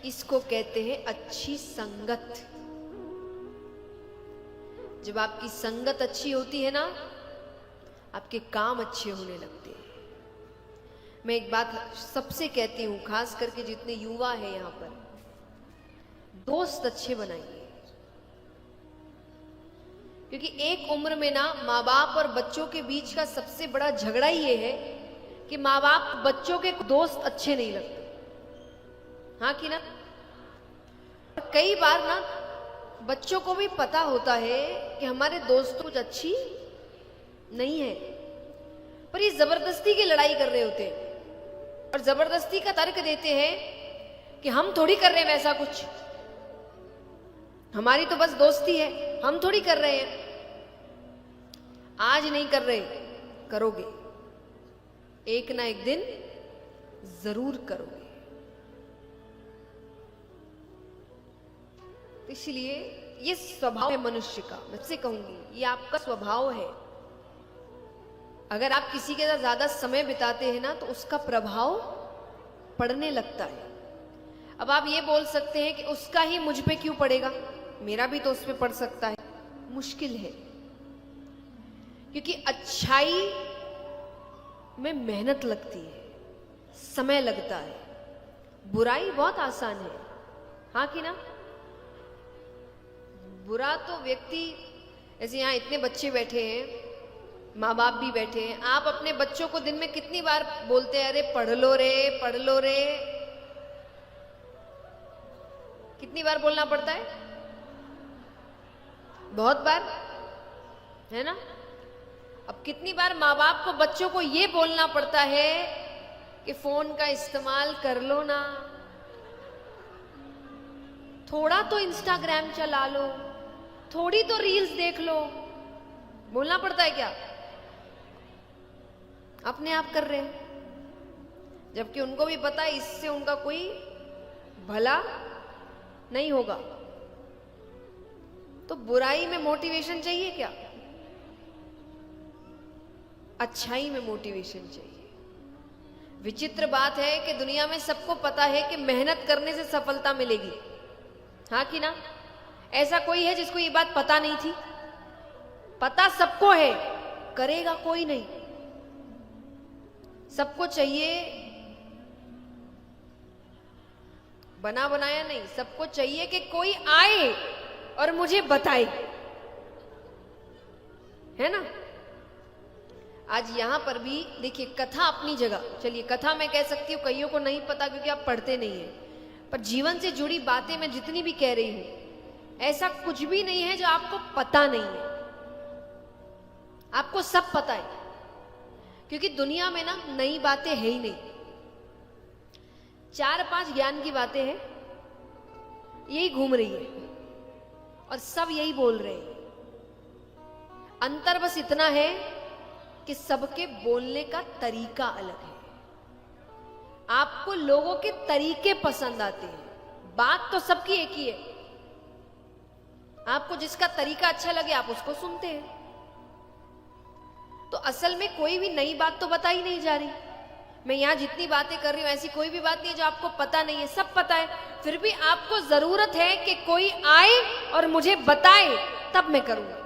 इसको कहते हैं अच्छी संगत। जब आपकी संगत अच्छी होती है ना, आपके काम अच्छे होने लगते हैं। मैं एक बात सबसे कहती हूं, खास करके जितने युवा हैं यहां पर, दोस्त अच्छे बनाइए। क्योंकि एक उम्र में ना माँ बाप और बच्चों के बीच का सबसे बड़ा झगड़ा ही ये है कि माँ बाप बच्चों के दोस्त अच्छे नहीं लगते। हाँ कि ना? कई बार ना बच्चों को भी पता होता है कि हमारे दोस्त कुछ अच्छी नहीं है, पर ये जबरदस्ती की लड़ाई कर रहे होते हैं और जबरदस्ती का तर्क देते हैं कि हम थोड़ी कर रहे हैं वैसा कुछ, हमारी तो बस दोस्ती है, हम थोड़ी कर रहे हैं। आज नहीं कर रहे, करोगे, एक ना एक दिन जरूर करोगे। इसलिए ये स्वभाव है मनुष्य का। मैं से कहूंगी ये आपका स्वभाव है। अगर आप किसी के साथ ज्यादा समय बिताते हैं ना तो उसका प्रभाव पड़ने लगता है। अब आप ये बोल सकते हैं कि उसका ही मुझ पे क्यों पड़ेगा, मेरा भी तो उस पे पड़ सकता है। मुश्किल है, क्योंकि अच्छाई में मेहनत लगती है, समय लगता है। बुराई बहुत आसान है, हाँ कि ना? बुरा तो व्यक्ति, ऐसे यहां इतने बच्चे बैठे हैं, माँ बाप भी बैठे हैं, आप अपने बच्चों को दिन में कितनी बार बोलते हैं, अरे पढ़ लो रे, पढ़ लो रे? कितनी बार बोलना पड़ता है? बहुत बार, है ना? अब कितनी बार माँ बाप को बच्चों को ये बोलना पड़ता है कि फोन का इस्तेमाल कर लो ना, थोड़ा तो इंस्टाग्राम चला लो, थोड़ी तो रील्स देख लो। बोलना पड़ता है क्या? अपने आप कर रहे हैं, जबकि उनको भी पता है इससे उनका कोई भला नहीं होगा। तो बुराई में मोटिवेशन चाहिए क्या? अच्छाई में मोटिवेशन चाहिए। विचित्र बात है कि दुनिया में सबको पता है कि मेहनत करने से सफलता मिलेगी, हाँ कि ना? ऐसा कोई है जिसको ये बात पता नहीं थी? पता सबको है, करेगा कोई नहीं। सबको चाहिए बना बनाया नहीं, सबको चाहिए कि कोई आए और मुझे बताए, है ना? आज यहां पर भी देखिए, कथा अपनी जगह, चलिए कथा मैं कह सकती हूं, कईयों को नहीं पता क्योंकि आप पढ़ते नहीं है, पर जीवन से जुड़ी बातें मैं जितनी भी कह रही हूं, ऐसा कुछ भी नहीं है जो आपको पता नहीं है। आपको सब पता है, क्योंकि दुनिया में ना नई बातें है ही नहीं। 4-5 ज्ञान की बातें हैं, यही घूम रही है और सब यही बोल रहे हैं। अंतर बस इतना है कि सबके बोलने का तरीका अलग है। आपको लोगों के तरीके पसंद आते हैं, बात तो सबकी एक ही है। आपको जिसका तरीका अच्छा लगे आप उसको सुनते हैं। तो असल में कोई भी नई बात तो बताई नहीं जा रही। मैं यहां जितनी बातें कर रही हूं ऐसी कोई भी बात नहीं है जो आपको पता नहीं है, सब पता है। फिर भी आपको जरूरत है कि कोई आए और मुझे बताए, तब मैं करूंगा,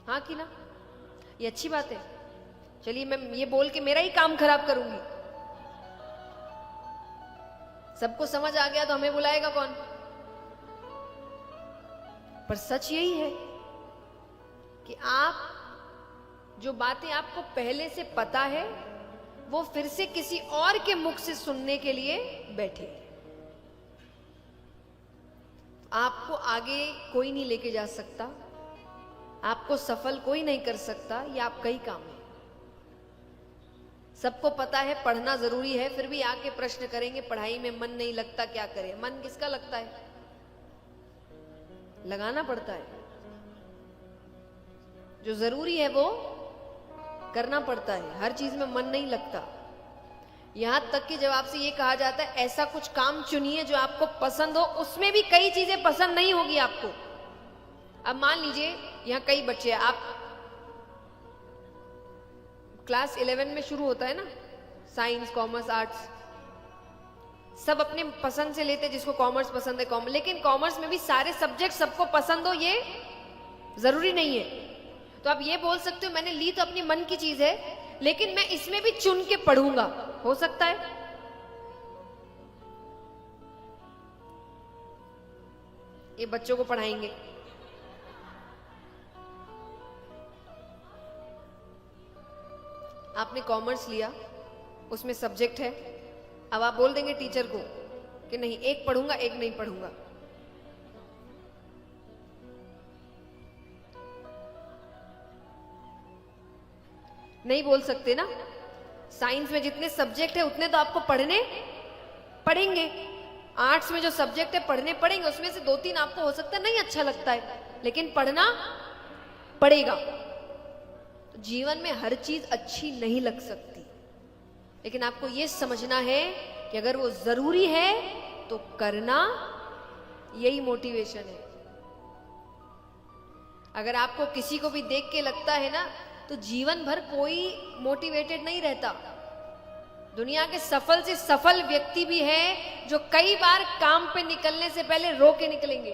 हाँ कि ना? ये अच्छी बात है। चलिए मैं ये बोल के मेरा ही काम खराब करूंगी, सबको समझ आ गया तो हमें बुलाएगा कौन? पर सच यही है कि आप जो बातें आपको पहले से पता है वो फिर से किसी और के मुख से सुनने के लिए बैठे। आपको आगे कोई नहीं लेके जा सकता, आपको सफल कोई नहीं कर सकता, ये आपका ही काम है। सबको पता है पढ़ना जरूरी है, फिर भी आके प्रश्न करेंगे पढ़ाई में मन नहीं लगता, क्या करें? मन किसका लगता है? लगाना पड़ता है। जो जरूरी है वो करना पड़ता है। हर चीज में मन नहीं लगता। यहां तक कि जब आपसे ये कहा जाता है ऐसा कुछ काम चुनिए जो आपको पसंद हो, उसमें भी कई चीजें पसंद नहीं होगी आपको। अब मान लीजिए यहां कई बच्चे हैं, आप क्लास 11 में शुरू होता है ना, साइंस, कॉमर्स, आर्ट्स, सब अपने पसंद से लेते, जिसको कॉमर्स पसंद है कॉमर्स, लेकिन कॉमर्स में भी सारे सब्जेक्ट सबको पसंद हो ये जरूरी नहीं है। तो आप ये बोल सकते हो मैंने ली तो अपनी मन की चीज है, लेकिन मैं इसमें भी चुन के पढ़ूंगा, हो सकता है। ये बच्चों को पढ़ाएंगे, आपने कॉमर्स लिया, उसमें सब्जेक्ट है, अब आप बोल देंगे टीचर को कि नहीं एक पढ़ूंगा एक नहीं पढ़ूंगा। नहीं बोल सकते ना। साइंस में जितने सब्जेक्ट है उतने तो आपको पढ़ने पड़ेंगे, आर्ट्स में जो सब्जेक्ट है पढ़ने पड़ेंगे, उसमें से 2-3 आपको हो सकता है नहीं अच्छा लगता है, लेकिन पढ़ना पड़ेगा। तो जीवन में हर चीज अच्छी नहीं लग सकती, लेकिन आपको यह समझना है कि अगर वो जरूरी है तो करना, यही मोटिवेशन है। अगर आपको किसी को भी देख के लगता है ना, तो जीवन भर कोई मोटिवेटेड नहीं रहता। दुनिया के सफल से सफल व्यक्ति भी हैं जो कई बार काम पे निकलने से पहले रो के निकलेंगे,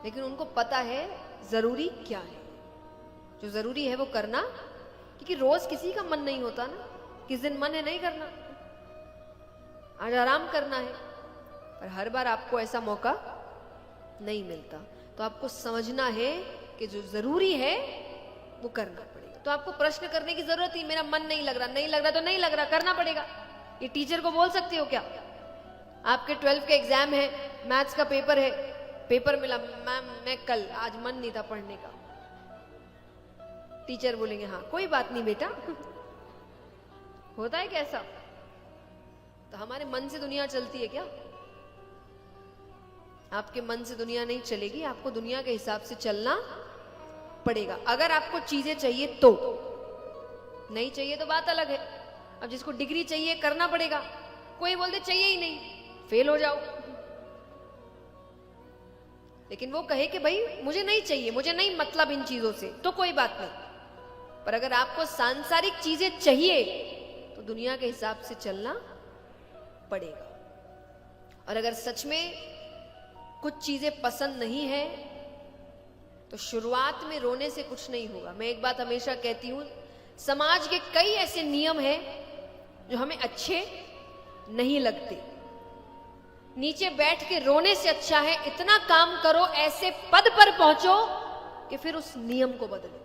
लेकिन उनको पता है जरूरी क्या है। जो जरूरी है वो करना, क्योंकि रोज किसी का मन नहीं होता ना, किस दिन मन है नहीं करना, आज आराम करना है, पर हर बार आपको ऐसा मौका नहीं मिलता। तो आपको समझना है कि जो जरूरी है वो करना पड़ेगा। तो आपको प्रश्न करने की जरूरत ही, मेरा मन नहीं लग रहा, नहीं लग रहा तो नहीं लग रहा, करना पड़ेगा। ये टीचर को बोल सकते हो क्या? आपके 12th के एग्जाम है, मैथ्स का पेपर है, पेपर मिला, मैम मैं कल आज मन नहीं था पढ़ने का, टीचर बोलेंगे हाँ कोई बात नहीं बेटा। होता है कैसा? तो हमारे मन से दुनिया चलती है क्या? आपके मन से दुनिया नहीं चलेगी, आपको दुनिया के हिसाब से चलना पड़ेगा। अगर आपको चीजें चाहिए तो, नहीं चाहिए तो बात अलग है। अब जिसको डिग्री चाहिए करना पड़ेगा, कोई बोल दे चाहिए ही नहीं, फेल हो जाओ। लेकिन वो कहे कि भाई मुझे नहीं चाहिए, मुझे नहीं मतलब इन चीजों से, तो कोई बात नहीं। पर अगर आपको सांसारिक चीजें चाहिए तो दुनिया के हिसाब से चलना पड़ेगा। और अगर सच में कुछ चीजें पसंद नहीं है तो शुरुआत में रोने से कुछ नहीं होगा। मैं एक बात हमेशा कहती हूं, समाज के कई ऐसे नियम हैं जो हमें अच्छे नहीं लगते, नीचे बैठ के रोने से अच्छा है इतना काम करो, ऐसे पद पर पहुंचो कि फिर उस नियम को बदलो।